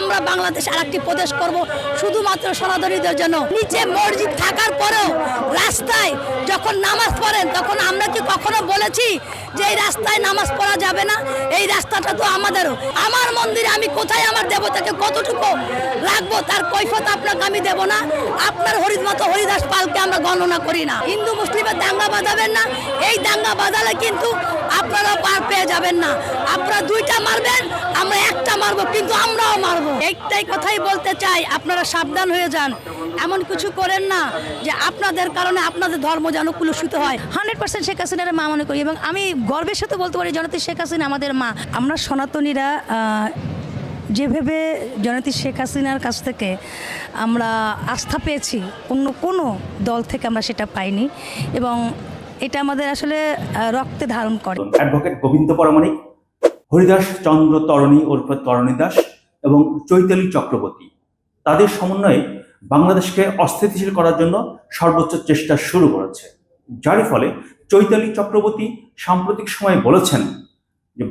আমরা বাংলাদেশ আরেকটি প্রদেশ করব শুধুমাত্র সনাতনীদের জন্য। নিচে মসজিদ থাকার পরেও রাস্তায় যখন নামাজ পড়েন তখন আমরা কি কখনো বলেছি যে এই রাস্তায় নামাজ পড়া যাবে না? এই রাস্তাটা তো আমাদেরও। আমার মন্দিরে আমি কোথায় আমার দেবতাকে কতটুকু রাখবো তার কৈফিয়ত আপনাকে আমি দেব না। আপনার হরিদাস পালকে আমরা গণনা করি না। হিন্দু মুসলিমের দাঙ্গা বাঁধাবেন না। এই দাঙ্গা বাঁধালে কিন্তু আপনারা পার পেয়ে যাবেন না। আপনারা দুইটা মারবেন, আমরা একটা মারবো, কিন্তু আমরাও মারবো। একটাই কথাই বলতে চাই, আপনারা সাবধান হয়ে যান। এমন কিছু করেন না যে আপনাদের কারণে আপনাদের ধর্ম যেন কুলুষিত হয়। 100% শেখ হাসিনার মা মনে করি, এবং আমি গর্বের সাথে বলতে পারি জনতা শেখ হাসিনা আমাদের মা। আমরা সনাতনীরা যেভাবে জনতা শেখ হাসিনার কাছ থেকে আমরা আস্থা পেয়েছি, অন্য কোনো দল থেকে আমরা সেটা পাইনি, এবং এটা আমাদের আসলে রক্তে ধারণ করে। অ্যাডভোকেট গোবিন্দ পরামানিক, হরিদাস চন্দ্র তরণী ওরফে তরণী দাস এবং চৈতালি চক্রবর্তী, তাদের সমন্বয়ে বাংলাদেশকে অস্থিতিশীল করার জন্য সর্বোচ্চ চেষ্টা শুরু করেছে। যার ফলে চৈতালি চক্রবর্তী সাম্প্রতিক সময়ে বলেছেন যে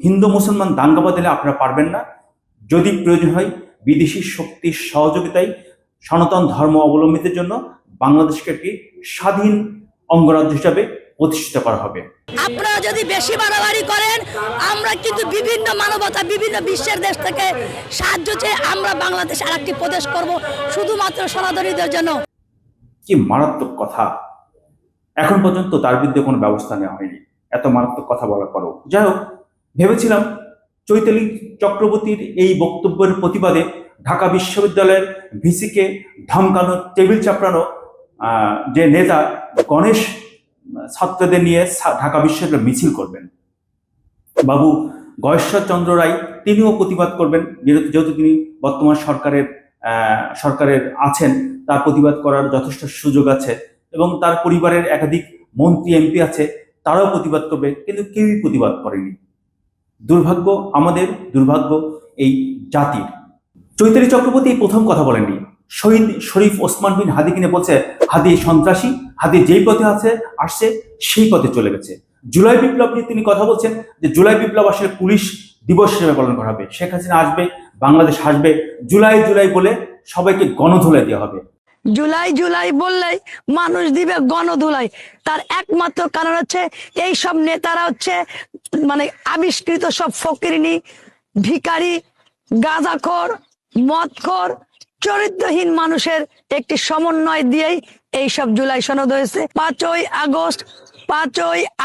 হিন্দু মুসলমান দাঙ্গা বাঁধালে আপনারা পারবেন না। যদি প্রয়োজন হয় বিদেশি শক্তির সহযোগিতায় সনাতন ধর্ম অবলম্বীদের জন্য বাংলাদেশকে একটি স্বাধীন অঙ্গরাজ্য হিসাবে প্রতিষ্ঠিত করা হবে। আপনারা যদি বেশি বাড়াবাড়ি করেন, আমরা কিন্তু বিভিন্ন মানবতা, বিভিন্ন বিশ্বের দেশ থেকে সাহায্য চেয়ে আমরা বাংলাদেশ আরেকটি প্রদেশ করব শুধুমাত্র সনাতনীদের জন্য। কি মারাত্মক কথা! এখন পর্যন্ত তার বিরুদ্ধে কোনো ব্যবস্থা নেওয়া হয়নি, এত মারাত্মক কথা বলার পরও। যাই হোক, ভেবেছিলাম চৈতালি চক্রবর্তীর এই বক্তব্যের প্রতিবাদে ঢাকা বিশ্ববিদ্যালয়ের ভিসিকে ধমকানো, টেবিল চাপড়ানো যে নেতা গণেশ ছাত্রদের নিয়ে ঢাকা বিশ্ববিদ্যালয়ে মিছিল করবেন। বাবু গয়েশ্বর চন্দ্র রায় তিনিও প্রতিবাদ করবেন, যেহেতু তিনি বর্তমান সরকারের আছেন, তার প্রতিবাদ করার যথেষ্ট সুযোগ আছে, এবং তার পরিবারের একাধিক মন্ত্রী এমপি আছে, তারাও প্রতিবাদ করবে, কিন্তু কেউই প্রতিবাদ করেনি। দুর্ভাগ্য আমাদের, দুর্ভাগ্য এই জাতির। চৈতালি চক্রবর্তী প্রথম কথা বলেননি। শহীদ শরীফ ওসমান বিন হাদি কিনে বলছে হাদি সন্ত্রাসী, হাদি যেই পথে আসছে সেই পথে চলে গেছে। জুলাই বিপ্লব নিয়ে তিনি কথা বলছেন যে জুলাই বিপ্লব আসলে পুলিশ দিবস হিসেবে পালন করা হবে, শেখ হাসিনা আসবে, বাংলাদেশ আসবে, জুলাই জুলাই বলে সবাইকে গণধোলাই দেওয়া হবে। জুলাই জুলাই বললেই মানুষ দিবে গণধুলাই। তার একমাত্র কারণ হচ্ছে এই সব নেতারা হচ্ছে মানে আবিষ্কৃত সব ফকিরিনি, ভিখারি, গাঁজাখোর, মদখোর, চরিত্রহীন মানুষের একটি সমন্বয় দিয়েই এই সব জুলাই সনদ হয়েছে। 5ই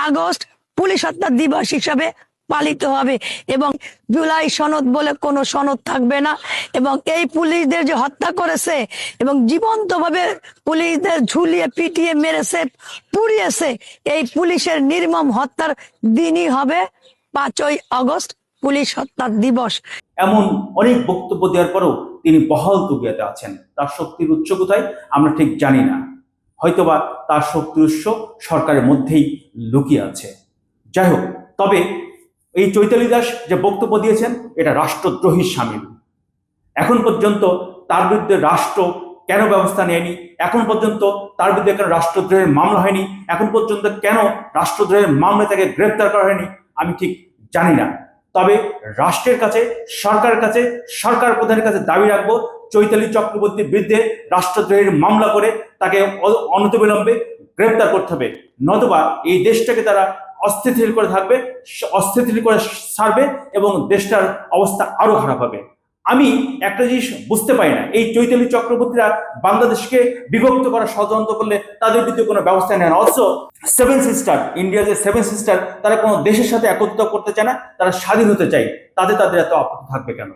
আগস্ট পুলিশ হত্যা দিবস হিসাবে পালিত হবে, এবং জুলাই সনদ বলে কোনো সনদ থাকবে না। এবং এই পুলিশদের যে হত্যা করেছে এবং জীবন্তভাবে পুলিশদের ঝুলিয়ে পিটিয়ে মেরেছে, পুড়িয়েছে, এই পুলিশের নির্মম হত্যার দিনই হবে 5ই আগস্ট পুলিশ হত্যা দিবস। এমন অনেক বক্তব্য দেওয়ার পরেও তিনি বহাল তবিয়তে আছেন। তার শক্তির উৎস কোথায় আমরা ঠিক জানি না, হয়তোবা তার শক্তির উৎস সরকারের মধ্যেই লুকিয়ে আছে। যাই হোক, তবে এই চৈতালি দাস যে বক্তব্য দিয়েছেন এটা রাষ্ট্রদ্রোহীর শামিল। এখন পর্যন্ত তার বিরুদ্ধে রাষ্ট্র কেন ব্যবস্থা নেয়নি? এখন পর্যন্ত তার বিরুদ্ধে কেন রাষ্ট্রদ্রোহের মামলা হয়নি? এখন পর্যন্ত কেন রাষ্ট্রদ্রোহের মামলায় তাকে গ্রেফতার করা হয়নি? আমি ঠিক জানি না। তবে রাষ্ট্রের কাছে, সরকারের কাছে, সরকার প্রধানের কাছে দাবি রাখবো চৈতালি চক্রবর্তীর বিরুদ্ধে রাষ্ট্রদ্রোহের মামলা করে তাকে অনতিবিলম্বে গ্রেফতার করতে হবে, নতুবা এই দেশটাকে তারা অস্থিতিশীল করে থাকবে, অস্থিতিশীল করে ছাড়বে, এবং দেশটার অবস্থা আরো খারাপ হবে। আমি একটা জিনিস বুঝতে পারি না, এই চৈতালি চক্রবর্তীরা বাংলাদেশকে বিভক্ত করার ষড়যন্ত্র করলে তাদের বিরুদ্ধে কোনো ব্যবস্থা নেয় না। অথচ 7 সিস্টার, ইন্ডিয়া যে 7 সিস্টার, তারা কোনো দেশের সাথে একত্রিত করতে চায় না, তারা স্বাধীন হতে চায়, তাদের এত আপত্তি থাকবে কেন?